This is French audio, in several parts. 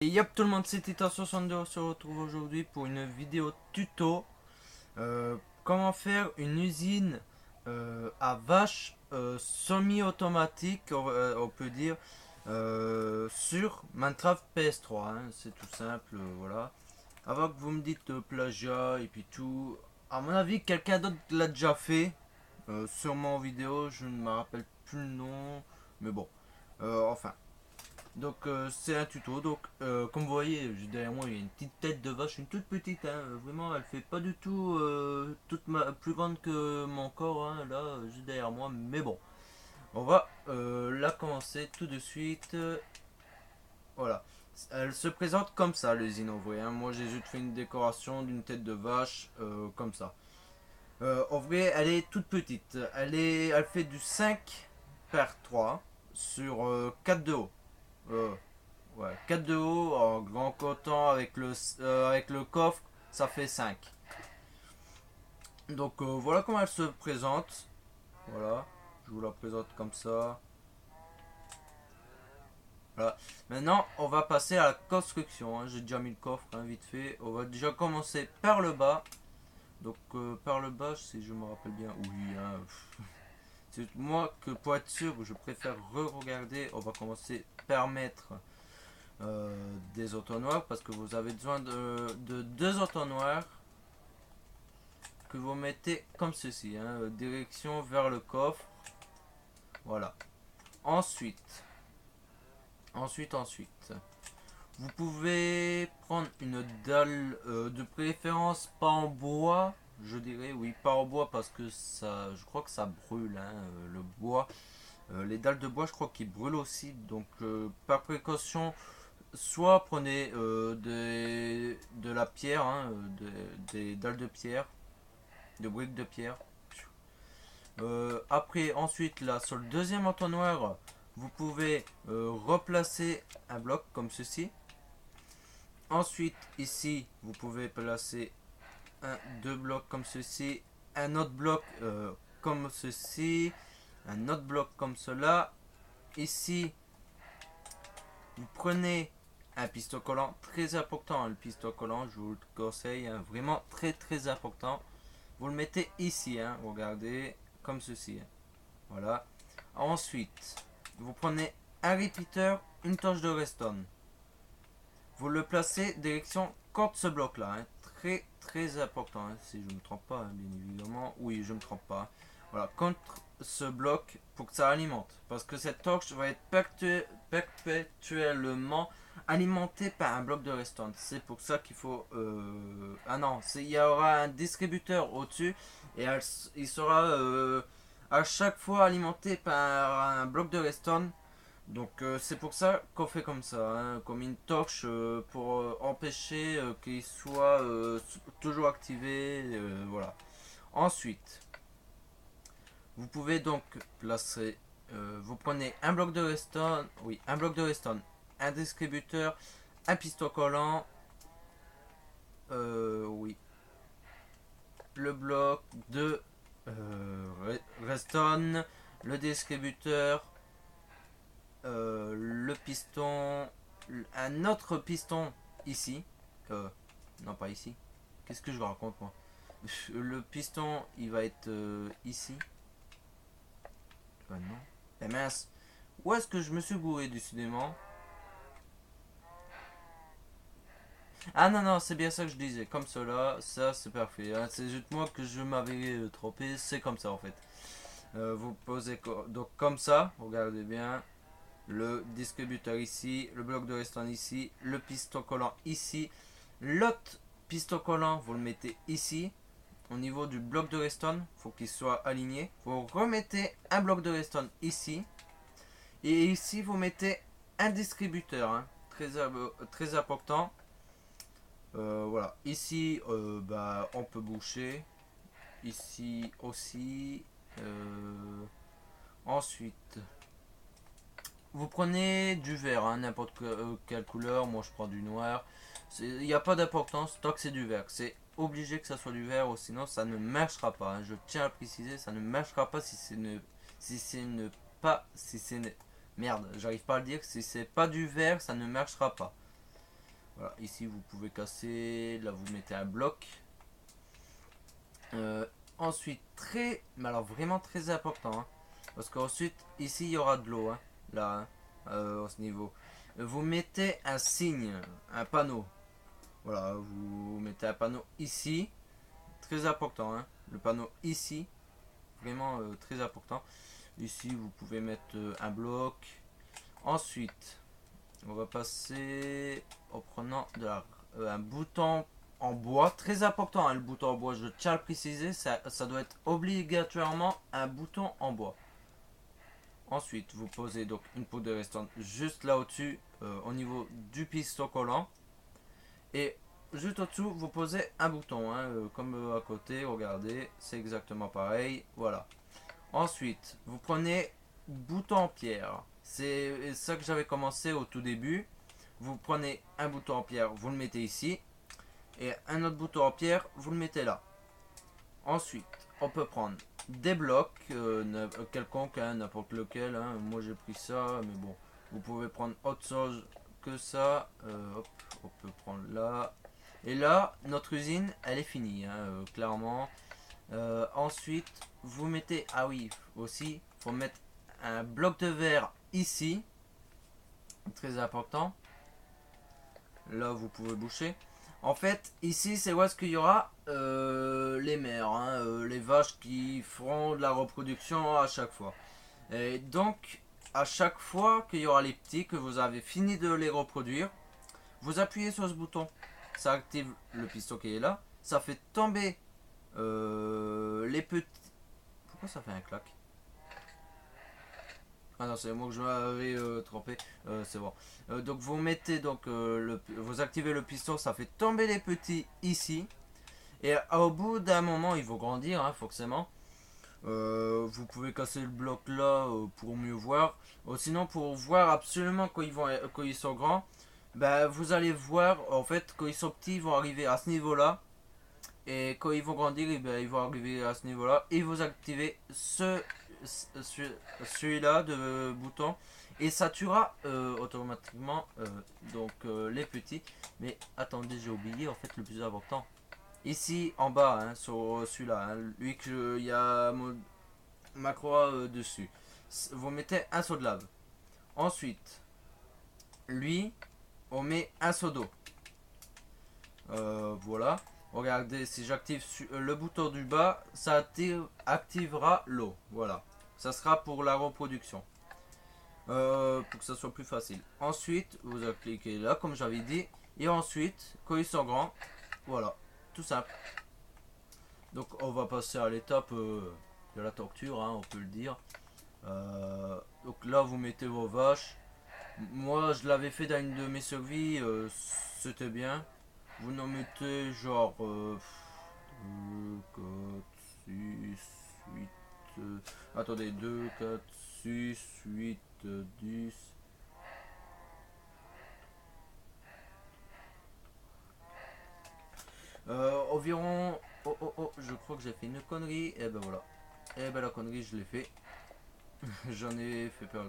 Et yop tout le monde, c'est Titan62, on se retrouve aujourd'hui pour une vidéo tuto. Comment faire une usine à vache semi-automatique, on peut dire, sur Minecraft PS3, hein. C'est tout simple, voilà. Avant que vous me dites plagiat et puis tout, à mon avis, quelqu'un d'autre l'a déjà fait. Sûrement en vidéo, je ne me rappelle plus le nom, mais bon. Enfin, donc c'est un tuto. Donc comme vous voyez, derrière moi il y a une petite tête de vache, une toute petite, hein. Vraiment elle fait pas du tout plus grande que mon corps, hein, là juste derrière moi. Mais bon, on va la commencer tout de suite. Voilà. Elle se présente comme ça l'usine en vrai, hein. Moi j'ai juste fait une décoration d'une tête de vache comme ça. En vrai elle est toute petite. Elle fait du 5 par 3 sur 4 de haut. Euh, Ouais, 4 de haut en grand coton avec le coffre, ça fait 5. Donc voilà comment elle se présente. Voilà, je vous la présente comme ça. Voilà. Maintenant, on va passer à la construction, hein. J'ai déjà mis le coffre, hein, vite fait. On va déjà commencer par le bas. Donc par le bas, si je me rappelle bien, oui, hein, c'est moi que pour être sûr, je préfère re-regarder. On va commencer par mettre des entonnoirs parce que vous avez besoin de deux entonnoirs que vous mettez comme ceci, hein, direction vers le coffre. Voilà. Ensuite, ensuite, vous pouvez prendre une dalle de préférence pas en bois, je dirais, oui, pas en bois parce que ça, je crois que ça brûle, hein, le bois. Les dalles de bois, je crois qu'ils brûlent aussi, donc par précaution, soit prenez de la pierre, hein, des dalles de pierre, de briques de pierre. Après, ensuite, là, sur le deuxième entonnoir, vous pouvez replacer un bloc comme ceci. Ensuite, ici, vous pouvez placer deux blocs comme ceci, un autre bloc comme ceci, un autre bloc comme cela. Ici, vous prenez un piston collant, très important, hein, le piston collant, je vous le conseille, hein, vraiment très important. Vous le mettez ici, hein, regardez, comme ceci, hein. Voilà. Ensuite, vous prenez un repeater, une torche de redstone. Vous le placez direction contre ce bloc là, hein. Très important, hein, si je ne me trompe pas, hein, bien évidemment. Oui, je ne me trompe pas. Voilà, contre ce bloc pour que ça alimente. Parce que cette torche va être perpétuellement alimentée par un bloc de redstone. C'est pour ça qu'il faut... Ah non, il y aura un distributeur au-dessus et il sera à chaque fois alimenté par un bloc de redstone. Donc c'est pour ça qu'on fait comme ça, hein, comme une torche pour empêcher qu'il soit toujours activé, voilà. Ensuite, vous pouvez donc placer, vous prenez un bloc de redstone, oui, un bloc de redstone, un distributeur, un piston collant, oui, le bloc de redstone, le distributeur, le piston, un autre piston ici. Non, pas ici. Qu'est-ce que je raconte moi? Le piston, il va être ici. Non. Eh mince. Où est-ce que je me suis gouré décidément? Ah non, non, c'est bien ça que je disais. Comme cela, ça c'est parfait, hein. C'est juste moi que je m'avais trompé. C'est comme ça en fait. Vous posez donc comme ça. Regardez bien. Le distributeur ici, le bloc de restant ici, le piston collant ici, l'autre piston collant vous le mettez ici, au niveau du bloc de redstone, il faut qu'il soit aligné. Vous remettez un bloc de redstone ici, et ici vous mettez un distributeur, hein, très important. Voilà, ici bah, on peut boucher, ici aussi. Ensuite, vous prenez du vert, hein, n'importe quelle couleur. Moi je prends du noir. Il n'y a pas d'importance tant que c'est du vert. C'est obligé que ça soit du vert ou sinon ça ne marchera pas, hein. Je tiens à préciser, ça ne marchera pas si c'est ne, si c'est ne pas, si c'est ne, merde, j'arrive pas à le dire. Si c'est pas du vert, ça ne marchera pas. Voilà, ici vous pouvez casser, là vous mettez un bloc. Ensuite, mais alors vraiment très important, hein, parce qu'ensuite, ici il y aura de l'eau, hein, là, hein, à ce niveau. Vous mettez un signe, un panneau. Voilà, vous mettez un panneau ici, très important, hein, le panneau ici, vraiment très important. Ici, vous pouvez mettre un bloc. Ensuite, on va passer en prenant un bouton en bois. Très important, hein, le bouton en bois, je tiens à le préciser, ça doit être obligatoirement un bouton en bois. Ensuite, vous posez donc une poudre de restante juste là au-dessus, au niveau du piston collant. Et juste au-dessous, vous posez un bouton, hein, comme à côté, regardez, c'est exactement pareil. Voilà. Ensuite, vous prenez bouton en pierre. C'est ça que j'avais commencé au tout début. Vous prenez un bouton en pierre, vous le mettez ici. Et un autre bouton en pierre, vous le mettez là. Ensuite, on peut prendre des blocs, quelconques, hein, n'importe lequel. Hein. Moi j'ai pris ça, mais bon, vous pouvez prendre autre chose que ça. Hop, on peut prendre là. Et là, notre usine, elle est finie, hein, clairement. Ensuite, vous mettez, ah oui, aussi, faut mettre un bloc de verre ici, très important. Là, vous pouvez boucher. En fait, ici, c'est où est-ce qu'il y aura les mères, hein, les vaches qui feront de la reproduction à chaque fois. Et donc, à chaque fois qu'il y aura les petits, que vous avez fini de les reproduire, vous appuyez sur ce bouton. Ça active le piston qui est là. Ça fait tomber les petits. Pourquoi ça fait un clac? Ah non, c'est moi que je m'avais trompé. C'est bon. Donc vous mettez donc vous activez le piston, ça fait tomber les petits ici. Et au bout d'un moment, ils vont grandir, hein, forcément. Vous pouvez casser le bloc là pour mieux voir. Sinon, pour voir absolument quand ils sont grands, ben, vous allez voir en fait quand ils sont petits, ils vont arriver à ce niveau-là. Et quand ils vont grandir, eh ben, ils vont arriver à ce niveau-là. Et vous activez celui-là de bouton. Et ça tuera automatiquement les petits. Mais attendez, j'ai oublié en fait le plus important. Ici en bas, hein, sur celui-là, hein, lui que il y a ma croix dessus. Vous mettez un seau de lave. Ensuite, lui, on met un seau d'eau. Voilà. Regardez, si j'active le bouton du bas, ça activera l'eau. Voilà. Ça sera pour la reproduction. Pour que ça soit plus facile. Ensuite, vous cliquez là, comme j'avais dit. Et ensuite, quand ils sont grands, voilà. Tout simple. Donc, on va passer à l'étape de la torture, hein, on peut le dire. Donc là, vous mettez vos vaches. Moi, je l'avais fait dans une de mes survies. C'était bien. Vous en mettez genre 2, 4, 6, 8. Attendez, 2, 4, 6, 8, 10. Environ. Oh oh oh, je crois que j'ai fait une connerie. Et ben voilà. Et ben la connerie, je l'ai fait. J'en ai fait peur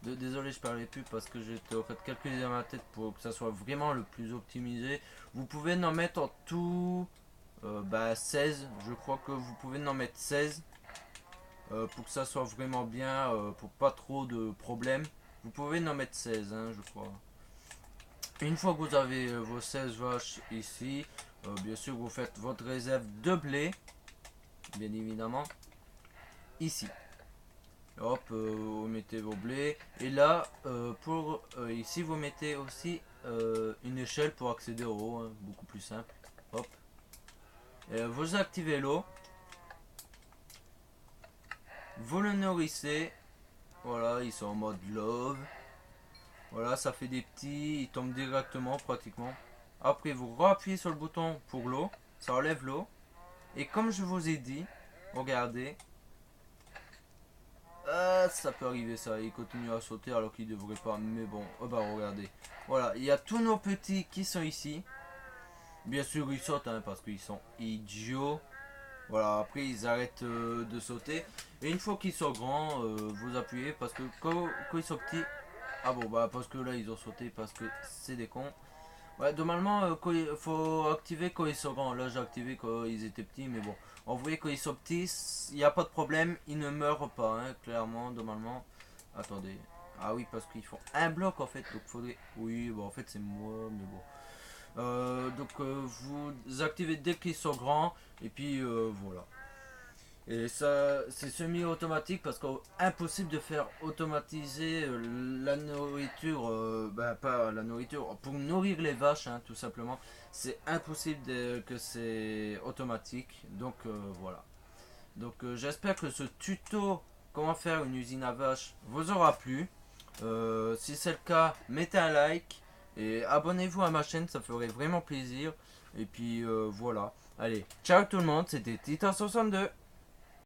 désolé, je parlais plus parce que j'étais en fait calculé dans ma tête pour que ça soit vraiment le plus optimisé. Vous pouvez en mettre en tout 16. Je crois que vous pouvez en mettre 16 pour que ça soit vraiment bien, pour pas trop de problèmes. Vous pouvez en mettre 16, hein, je crois. Une fois que vous avez vos 16 vaches ici, bien sûr vous faites votre réserve de blé, bien évidemment, ici. Hop, vous mettez vos blés. Et là, ici, vous mettez aussi une échelle pour accéder au haut, hein, beaucoup plus simple. Hop. Et, vous activez l'eau. Vous le nourrissez. Voilà, ils sont en mode love. Voilà, ça fait des petits, ils tombent directement pratiquement. Après, vous rappuyez sur le bouton pour l'eau. Ça enlève l'eau. Et comme je vous ai dit, regardez, ça peut arriver ça, il continue à sauter alors qu'il devrait pas, mais bon, bah regardez. Voilà, il y a tous nos petits qui sont ici. Bien sûr ils sautent hein, parce qu'ils sont idiots. Voilà, après ils arrêtent de sauter. Et une fois qu'ils sont grands, vous appuyez parce que quand ils sont petits... Ah bon, bah parce que là ils ont sauté parce que c'est des cons. Ouais, normalement, faut activer quand ils sont grands. Là, j'ai activé quand ils étaient petits, mais bon. En vrai, quand ils sont petits, il n'y a pas de problème, ils ne meurent pas, hein, clairement, normalement. Attendez. Ah oui, parce qu'ils font un bloc en fait, donc faudrait. Oui, bon, en fait, c'est moi, mais bon. Vous activez dès qu'ils sont grands, et puis voilà. Et ça, c'est semi-automatique parce qu'impossible de faire automatiser la nourriture, bah pas la nourriture, pour nourrir les vaches, hein, tout simplement. C'est impossible que c'est automatique. Donc voilà. Donc j'espère que ce tuto, comment faire une usine à vaches, vous aura plu. Si c'est le cas, mettez un like et abonnez-vous à ma chaîne, ça ferait vraiment plaisir. Et puis voilà. Allez, ciao tout le monde, c'était Titan62.